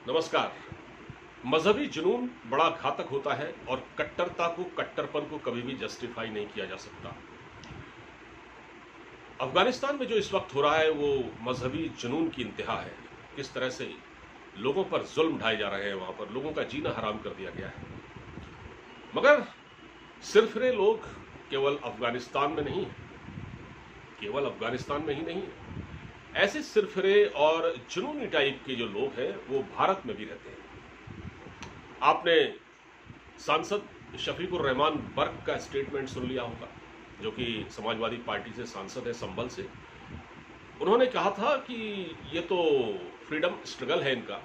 नमस्कार। मजहबी जुनून बड़ा घातक होता है और कट्टरता को, कट्टरपन को कभी भी जस्टिफाई नहीं किया जा सकता। अफगानिस्तान में जो इस वक्त हो रहा है वो मजहबी जुनून की इंतहा है। किस तरह से लोगों पर जुल्म ढाए जा रहे हैं, वहां पर लोगों का जीना हराम कर दिया गया है। मगर सिरफिरे लोग केवल अफगानिस्तान में नहीं है, केवल अफगानिस्तान में ही नहीं है। ऐसे सिरफिरे और जुनूनी टाइप के जो लोग हैं वो भारत में भी रहते हैं। आपने सांसद शफीकुर रहमान बर्क का स्टेटमेंट सुन लिया होगा, जो कि समाजवादी पार्टी से सांसद है, संभल से। उन्होंने कहा था कि ये तो फ्रीडम स्ट्रगल है इनका।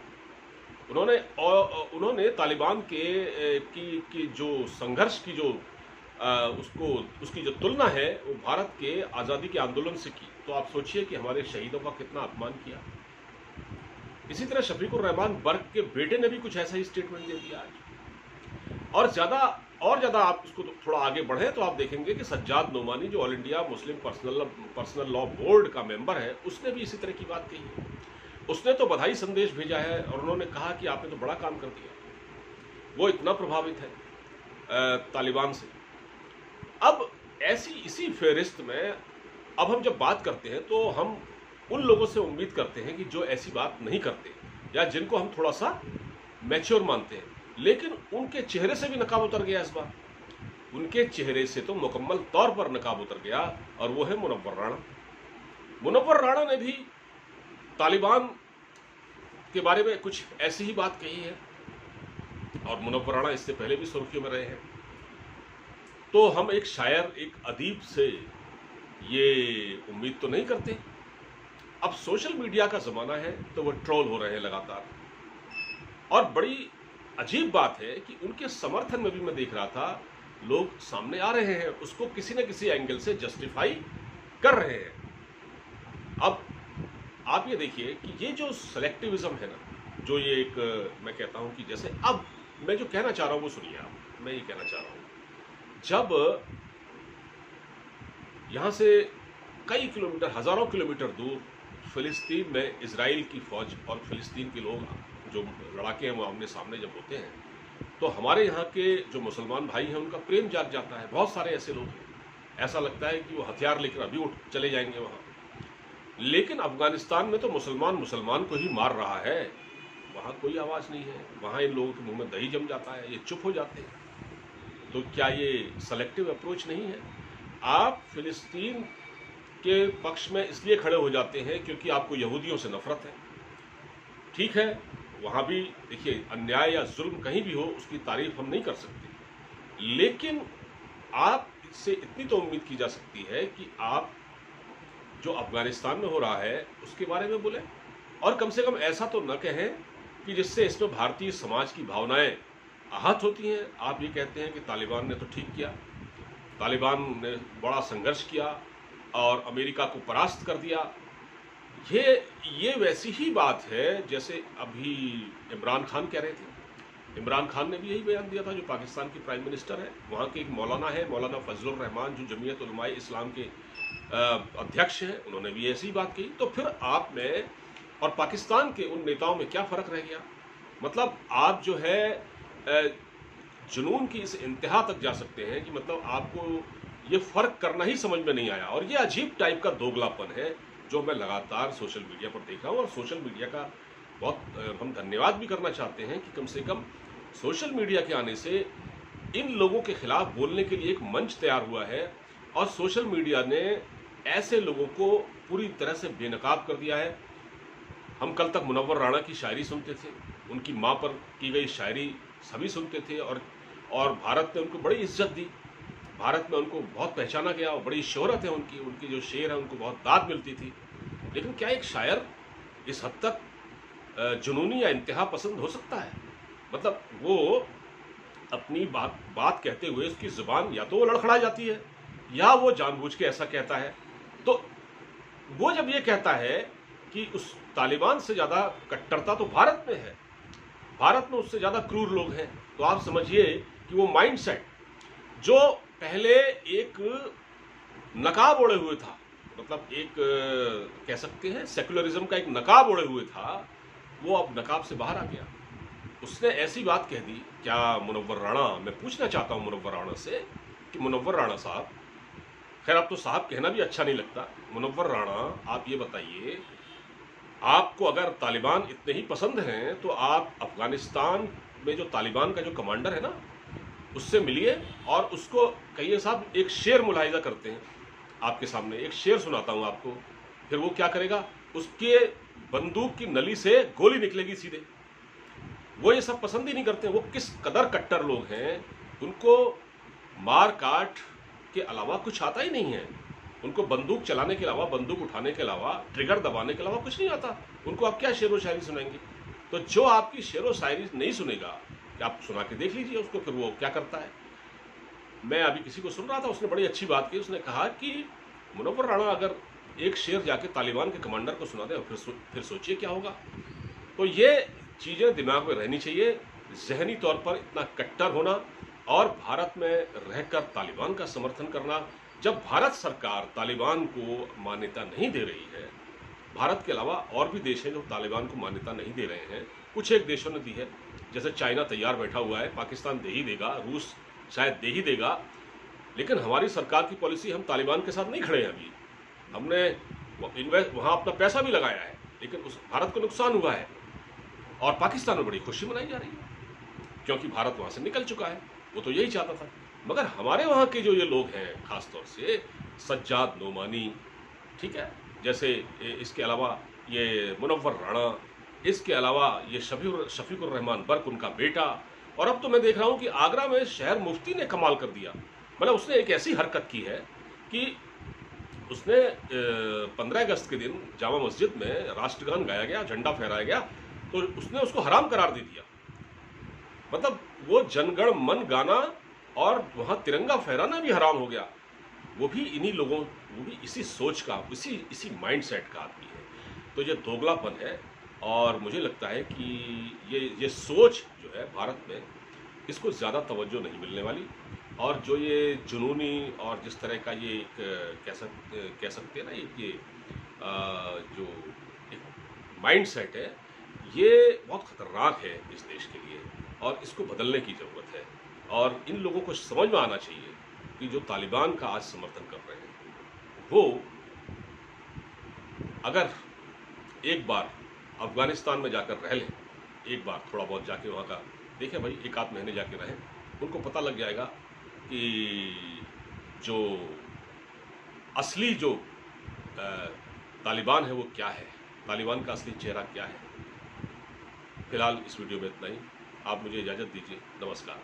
उन्होंने तालिबान की जो संघर्ष की जो उसकी जो तुलना है वो भारत के आज़ादी के आंदोलन से की। तो आप सोचिए कि हमारे शहीदों का कितना अपमान किया। इसी तरह शफीकुर रहमान बर्क के बेटे ने भी कुछ ऐसा ही स्टेटमेंट दे दिया आज। और ज्यादा आप इसको थोड़ा आगे बढ़े तो आप देखेंगे कि सज्जाद नोमानी, जो all India Muslim personal law board का मेंबर है, उसने भी इसी तरह की बात कही है। उसने तो बधाई संदेश भेजा है और उन्होंने कहा कि आपने तो बड़ा काम कर दिया। वो इतना प्रभावित है तालिबान से। अब इसी फेहरिस्त में अब हम जब बात करते हैं तो हम उन लोगों से उम्मीद करते हैं कि जो ऐसी बात नहीं करते या जिनको हम थोड़ा सा मैच्योर मानते हैं, लेकिन उनके चेहरे से भी नकाब उतर गया इस बार। उनके चेहरे से तो मुकम्मल तौर पर नकाब उतर गया और वो है मुनव्वर राणा। मुनव्वर राणा ने भी तालिबान के बारे में कुछ ऐसी ही बात कही है और मुनव्वर राणा इससे पहले भी सुर्खियों में रहे हैं। तो हम एक शायर, एक अदीब से ये उम्मीद तो नहीं करते। अब सोशल मीडिया का जमाना है तो वो ट्रोल हो रहे हैं लगातार, और बड़ी अजीब बात है कि उनके समर्थन में भी मैं देख रहा था लोग सामने आ रहे हैं, उसको किसी न किसी एंगल से जस्टिफाई कर रहे हैं। अब आप ये देखिए कि ये जो सेलेक्टिविज्म है ना, जो ये एक मैं कहता हूं कि जैसे अब मैं जो कहना चाह रहा हूं वो सुनिए आप। मैं ये कहना चाह रहा हूं, जब यहां से कई किलोमीटर, हजारों किलोमीटर दूर फिलिस्तीन में इजराइल की फौज और फिलिस्तीन के लोग जो लड़ाके हैं वो आमने सामने जब होते हैं तो हमारे यहाँ के जो मुसलमान भाई हैं उनका प्रेम जाग जाता है। बहुत सारे ऐसे लोग हैं, ऐसा लगता है कि वो हथियार लेकर अभी उठ चले जाएंगे वहाँ। लेकिन अफगानिस्तान में तो मुसलमान मुसलमान को ही मार रहा है, वहाँ कोई आवाज़ नहीं है। वहाँ इन लोगों के मुंह में दही जम जाता है, ये चुप हो जाते हैं। तो क्या ये सेलेक्टिव अप्रोच नहीं है? आप फिलिस्तीन के पक्ष में इसलिए खड़े हो जाते हैं क्योंकि आपको यहूदियों से नफरत है। ठीक है, वहाँ भी देखिए अन्याय या जुल्म कहीं भी हो उसकी तारीफ हम नहीं कर सकते, लेकिन आप इससे इतनी तो उम्मीद की जा सकती है कि आप जो अफगानिस्तान में हो रहा है उसके बारे में बोलें, और कम से कम ऐसा तो न कहें कि जिससे इसमें भारतीय समाज की भावनाएं आहत होती हैं। आप ये कहते हैं कि तालिबान ने तो ठीक किया, तालिबान ने बड़ा संघर्ष किया और अमेरिका को परास्त कर दिया। ये वैसी ही बात है जैसे अभी इमरान खान कह रहे थे। इमरान खान ने भी यही बयान दिया था, जो पाकिस्तान के प्राइम मिनिस्टर है। वहाँ के एक मौलाना है, मौलाना फजलुर रहमान, जो जमीयत उलमाए इस्लाम के अध्यक्ष हैं, उन्होंने भी ऐसी बात कही। तो फिर आप में और पाकिस्तान के उन नेताओं में क्या फ़र्क रह गया? मतलब आप जो है जुनून की इस इंतहा तक जा सकते हैं कि मतलब आपको ये फ़र्क करना ही समझ में नहीं आया। और ये अजीब टाइप का दोगलापन है जो मैं लगातार सोशल मीडिया पर देख रहा हूँ। और सोशल मीडिया का बहुत हम धन्यवाद भी करना चाहते हैं कि कम से कम सोशल मीडिया के आने से इन लोगों के खिलाफ बोलने के लिए एक मंच तैयार हुआ है, और सोशल मीडिया ने ऐसे लोगों को पूरी तरह से बेनकाब कर दिया है। हम कल तक मुनव्वर राणा की शायरी सुनते थे, उनकी माँ पर की गई शायरी सभी सुनते थे, और भारत ने उनको बड़ी इज्जत दी, भारत में उनको बहुत पहचाना गया और बड़ी शोहरत है उनकी, उनकी जो शेर है उनको बहुत दाद मिलती थी। लेकिन क्या एक शायर इस हद तक जुनूनी या इंतहा पसंद हो सकता है? मतलब वो अपनी बात कहते हुए उसकी जुबान या तो वो लड़खड़ा जाती है या वो जानबूझ के ऐसा कहता है। तो वो जब ये कहता है कि उस तालिबान से ज़्यादा कट्टरता तो भारत में है, भारत में उससे ज़्यादा क्रूर लोग हैं, तो आप समझिए कि वो माइंडसेट जो पहले एक नकाब ओढ़े हुए था, मतलब एक कह सकते हैं सेकुलरिज्म का एक नकाब ओढ़े हुए था, वो अब नकाब से बाहर आ गया। उसने ऐसी बात कह दी, क्या मुनव्वर राणा, मैं पूछना चाहता हूँ मुनव्वर राणा से कि मुनव्वर राणा साहब, खैर अब तो साहब कहना भी अच्छा नहीं लगता, मुनव्वर राणा आप ये बताइए, आपको अगर तालिबान इतने ही पसंद हैं तो आप अफगानिस्तान में जो तालिबान का जो कमांडर है ना, उससे मिलिए और उसको कहिए साहब एक शेर मुलाहिजा करते हैं आपके सामने, एक शेर सुनाता हूं आपको। फिर वो क्या करेगा, उसके बंदूक की नली से गोली निकलेगी सीधे। वो ये सब पसंद ही नहीं करते। वो किस कदर कट्टर लोग हैं, उनको मार काट के अलावा कुछ आता ही नहीं है। उनको बंदूक चलाने के अलावा, बंदूक उठाने के अलावा, ट्रिगर दबाने के अलावा कुछ नहीं आता। उनको आप क्या शेर व शायरी सुनाएंगे? तो जो आपकी शेर व शायरी नहीं सुनेगा, कि आप सुना के देख लीजिए उसको, फिर वो क्या करता है। मैं अभी किसी को सुन रहा था, उसने बड़ी अच्छी बात की। उसने कहा कि मुनव्वर राणा अगर एक शेर जाके तालिबान के कमांडर को सुना दे, फिर सोचिए क्या होगा। तो ये चीज़ें दिमाग में रहनी चाहिए, जहनी तौर पर इतना कट्टर होना और भारत में रहकर तालिबान का समर्थन करना। जब भारत सरकार तालिबान को मान्यता नहीं दे रही है, भारत के अलावा और भी देश हैं जो तालिबान को मान्यता नहीं दे रहे हैं, कुछ एक देशों ने दी है, जैसे चाइना तैयार बैठा हुआ है, पाकिस्तान दे ही देगा, रूस शायद दे ही देगा, लेकिन हमारी सरकार की पॉलिसी, हम तालिबान के साथ नहीं खड़े हैं। अभी हमने इन्वेस्ट वहाँ अपना पैसा भी लगाया है, लेकिन उस भारत को नुकसान हुआ है और पाकिस्तान में बड़ी खुशी मनाई जा रही है क्योंकि भारत वहाँ से निकल चुका है। वो तो यही चाहता था। मगर हमारे वहाँ के जो ये लोग हैं, खासतौर से सज्जाद नोमानी, ठीक है, जैसे इसके अलावा ये मुनव्वर राणा, इसके अलावा ये शफीकुर रहमान बर्क, उनका बेटा, और अब तो मैं देख रहा हूँ कि आगरा में शहर मुफ्ती ने कमाल कर दिया। मतलब उसने एक ऐसी हरकत की है कि उसने 15 अगस्त के दिन जामा मस्जिद में राष्ट्रगान गाया गया, झंडा फहराया गया, तो उसने उसको हराम करार दे दिया। मतलब वो जनगण मन गाना और वहाँ तिरंगा फहराना भी हराम हो गया। वो भी इन्हीं लोगों, वो भी इसी सोच का, इसी माइंडसेट का आदमी है। तो ये दोगलापन है और मुझे लगता है कि ये सोच जो है भारत में, इसको ज़्यादा तवज्जो नहीं मिलने वाली। और जो ये जुनूनी और जिस तरह का ये एक कह सकते हैं ना, ये जो एक माइंडसेट है, ये बहुत ख़तरनाक है इस देश के लिए और इसको बदलने की ज़रूरत है। और इन लोगों को समझ में आना चाहिए कि जो तालिबान का आज समर्थन कर रहे हैं, वो अगर एक बार अफगानिस्तान में जाकर रह लें, एक बार थोड़ा बहुत जाके वहाँ का देखें भाई, एक आध महीने जाके रहें, उनको पता लग जाएगा कि जो असली जो तालिबान है वो क्या है, तालिबान का असली चेहरा क्या है। फिलहाल इस वीडियो में इतना ही। आप मुझे इजाज़त दीजिए। नमस्कार।